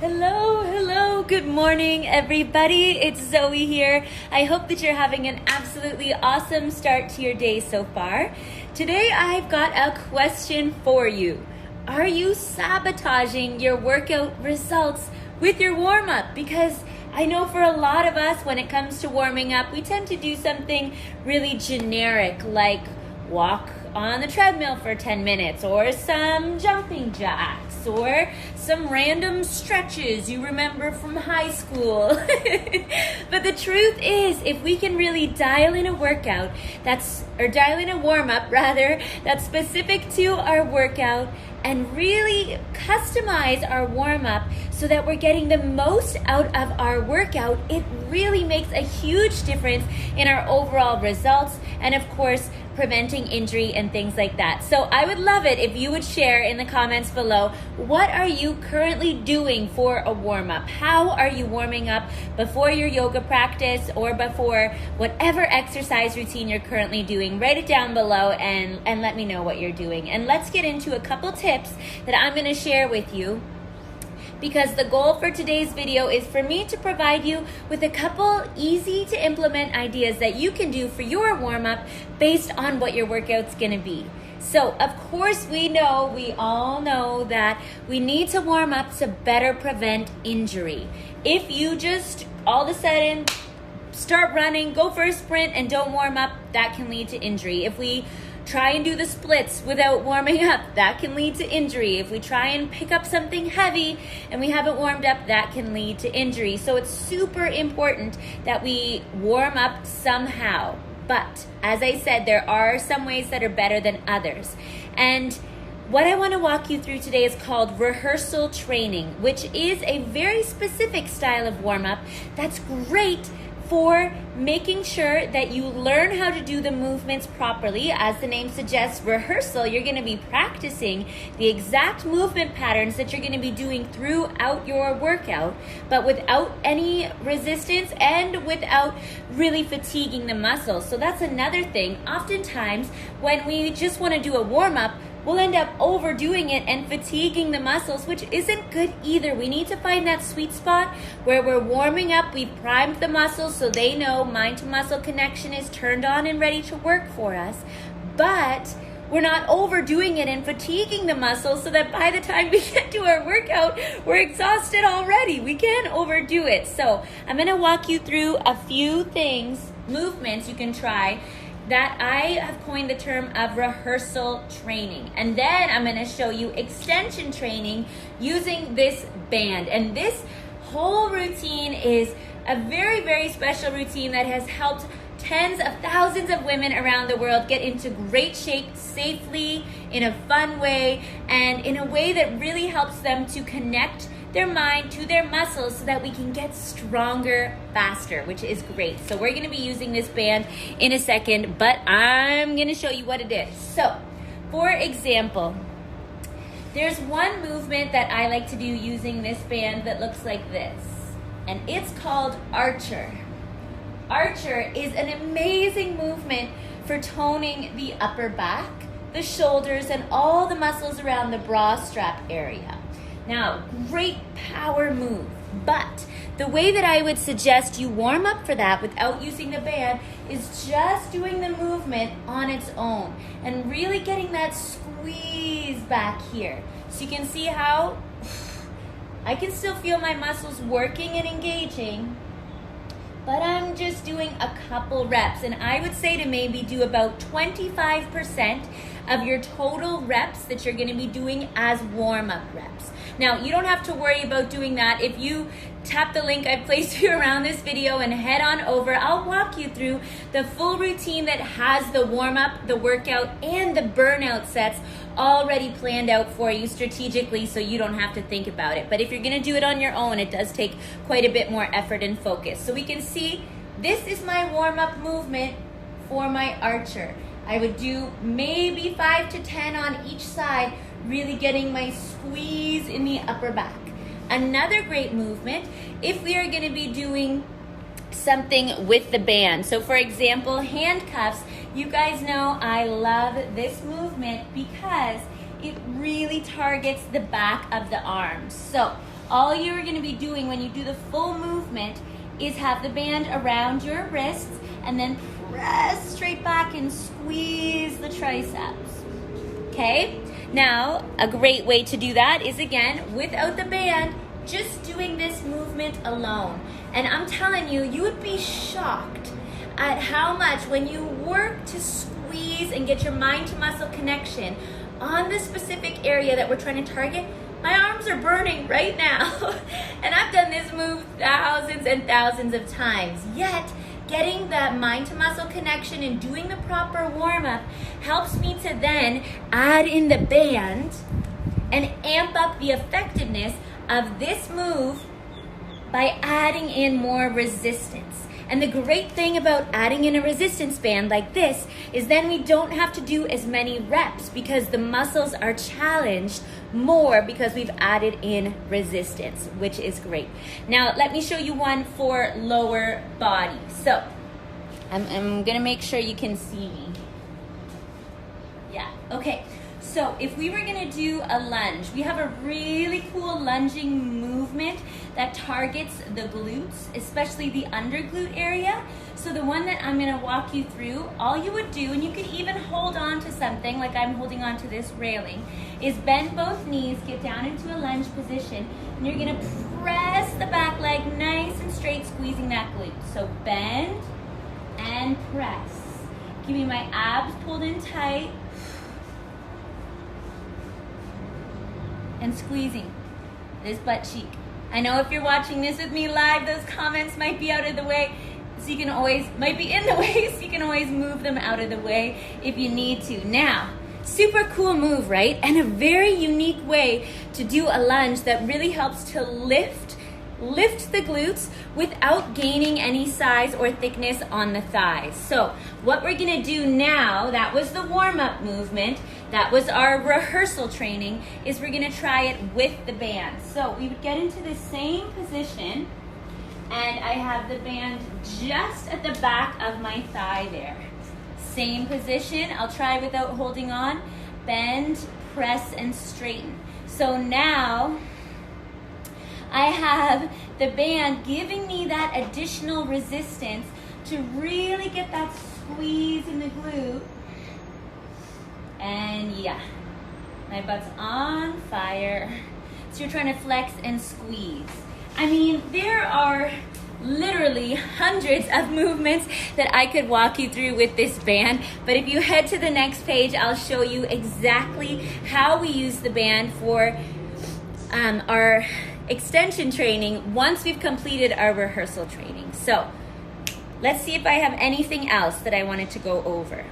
Hello, good morning everybody. It's Zoe here. I hope that you're having an absolutely awesome start to your day so far. Today I've got a question for you. Are you sabotaging your workout results with your warm-up? Because I know for a lot of us, when it comes to warming up, we tend to do something really generic like walk on the treadmill for 10 minutes or some jumping jacks or some random stretches you remember from high school. But the truth is, if we can really dial in a workout dial in a warm-up rather, that's specific to our workout and really customize our warm-up so that we're getting the most out of our workout, it really makes a huge difference in our overall results and of course preventing injury and things like that. So I would love it if you would share in the comments below, what are you currently doing for a warm-up? How are you warming up before your yoga practice or before whatever exercise routine you're currently doing? Write it down below and let me know what you're doing. And let's get into a couple tips that I'm going to share with you, because the goal for today's video is for me to provide you with a couple easy to implement ideas that you can do for your warm-up based on what your workout's gonna be. So of course we all know that we need to warm up to better prevent injury. If you just all of a sudden start running, go for a sprint and don't warm up, that can lead to injury. If we try and do the splits without warming up, that can lead to injury. If we try and pick up something heavy and we haven't warmed up, that can lead to injury. So it's super important that we warm up somehow. But as I said, there are some ways that are better than others. And what I want to walk you through today is called rehearsal training, which is a very specific style of warm-up that's great for making sure that you learn how to do the movements properly. As the name suggests, rehearsal, you're going to be practicing the exact movement patterns that you're going to be doing throughout your workout, but without any resistance and without really fatiguing the muscles. So that's another thing. Oftentimes, when we just want to do a warm-up, we'll end up overdoing it and fatiguing the muscles, which isn't good either. We need to find that sweet spot where we're warming up, we've primed the muscles so they know mind-to-muscle connection is turned on and ready to work for us. But we're not overdoing it and fatiguing the muscles so that by the time we get to our workout, we're exhausted already. We can't overdo it. So I'm gonna walk you through a few things, movements you can try that I have coined the term of rehearsal training. And then I'm going to show you extension training using this band. And this whole routine is a very, very special routine that has helped tens of thousands of women around the world get into great shape safely, in a fun way, and in a way that really helps them to connect their mind to their muscles so that we can get stronger faster, which is great. So we're gonna be using this band in a second, but I'm gonna show you what it is. So, for example, there's one movement that I like to do using this band that looks like this, and it's called Archer. Archer is an amazing movement for toning the upper back, the shoulders, and all the muscles around the bra strap area. Now, great power move, but the way that I would suggest you warm up for that without using the band is just doing the movement on its own and really getting that squeeze back here. So you can see how I can still feel my muscles working and engaging, but I'm just doing a couple reps. And I would say to maybe do about 25% of your total reps that you're gonna be doing as warm-up reps. Now, you don't have to worry about doing that. If you tap the link I've placed here around this video and head on over, I'll walk you through the full routine that has the warm-up, the workout, and the burnout sets already planned out for you strategically so you don't have to think about it. But if you're gonna do it on your own, it does take quite a bit more effort and focus. So we can see this is my warm-up movement for my Archer. I would do maybe 5 to 10 on each side, really getting my squeeze in the upper back. Another great movement, if we are gonna be doing something with the band. So for example, handcuffs, you guys know I love this movement because it really targets the back of the arms. So all you're gonna be doing when you do the full movement is have the band around your wrists and then press straight back and squeeze the triceps, okay? Now, a great way to do that is, again, without the band, just doing this movement alone. And I'm telling you, you would be shocked at how much when you work to squeeze and get your mind to muscle connection on the specific area that we're trying to target, my arms are burning right now. And I've done this move thousands and thousands of times. Yet, getting that mind to muscle connection and doing the proper warm-up helps me to then add in the band and amp up the effectiveness of this move by adding in more resistance. And the great thing about adding in a resistance band like this is then we don't have to do as many reps because the muscles are challenged more because we've added in resistance, which is great. Now, let me show you one for lower body. So, I'm gonna make sure you can see me. Yeah, okay. So if we were gonna do a lunge, we have a really cool lunging movement that targets the glutes, especially the under glute area. So the one that I'm gonna walk you through, all you would do, and you could even hold on to something like I'm holding on to this railing, is bend both knees, get down into a lunge position, and you're gonna press the back leg nice and straight, squeezing that glute. So bend and press. Give me my abs pulled in tight, and squeezing this butt cheek. I know if you're watching this with me live, those comments might be out of the way, so you can always, might be in the way, so you can always move them out of the way if you need to. Now, super cool move, right? And a very unique way to do a lunge that really helps to lift the glutes without gaining any size or thickness on the thighs. So what we're gonna do now, that was the warm-up movement, that was our rehearsal training, is we're gonna try it with the band. So we would get into the same position, and I have the band just at the back of my thigh there. Same position, I'll try without holding on, bend, press, and straighten. So now, I have the band giving me that additional resistance to really get that squeeze in the glute. And yeah, my butt's on fire. So you're trying to flex and squeeze. I mean, there are literally hundreds of movements that I could walk you through with this band, but if you head to the next page, I'll show you exactly how we use the band for our extension training once we've completed our rehearsal training. So let's see if I have anything else that I wanted to go over.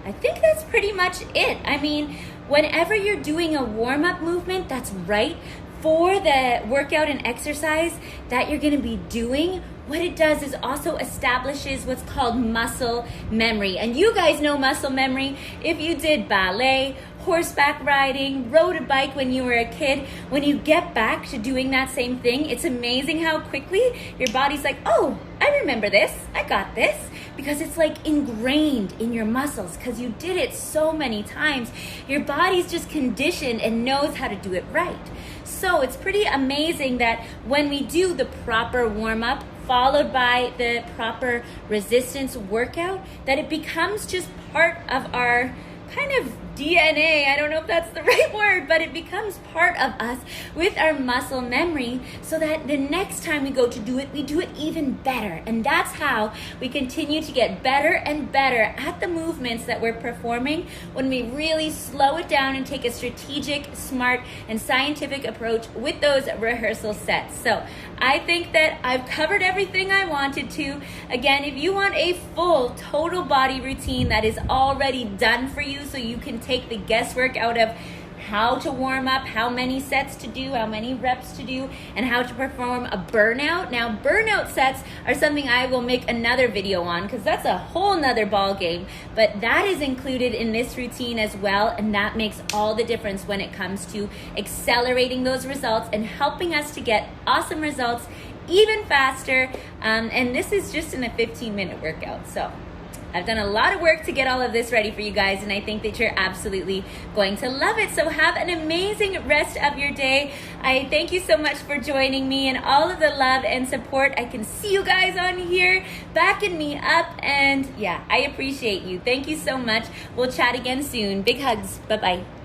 I think that's pretty much it. I mean, whenever you're doing a warm-up movement that's right for the workout and exercise that you're gonna be doing, what it does is also establishes what's called muscle memory. And you guys know muscle memory if you did ballet, horseback riding, rode a bike when you were a kid. When you get back to doing that same thing, it's amazing how quickly your body's like, oh, I remember this, I got this, because it's like ingrained in your muscles because you did it so many times. Your body's just conditioned and knows how to do it right. So it's pretty amazing that when we do the proper warm-up followed by the proper resistance workout, that it becomes just part of our kind of DNA, I don't know if that's the right word, but it becomes part of us with our muscle memory so that the next time we go to do it, we do it even better. And that's how we continue to get better and better at the movements that we're performing when we really slow it down and take a strategic, smart, and scientific approach with those rehearsal sets. So I think that I've covered everything I wanted to. Again, if you want a full total body routine that is already done for you so you can take the guesswork out of how to warm up, how many sets to do, how many reps to do, and how to perform a burnout. Now, burnout sets are something I will make another video on because that's a whole nother ball game, but that is included in this routine as well, and that makes all the difference when it comes to accelerating those results and helping us to get awesome results even faster. And this is just in a 15-minute workout. So I've done a lot of work to get all of this ready for you guys, and I think that you're absolutely going to love it. So have an amazing rest of your day. I thank you so much for joining me and all of the love and support. I can see you guys on here backing me up, and yeah, I appreciate you. Thank you so much. We'll chat again soon. Big hugs. Bye-bye.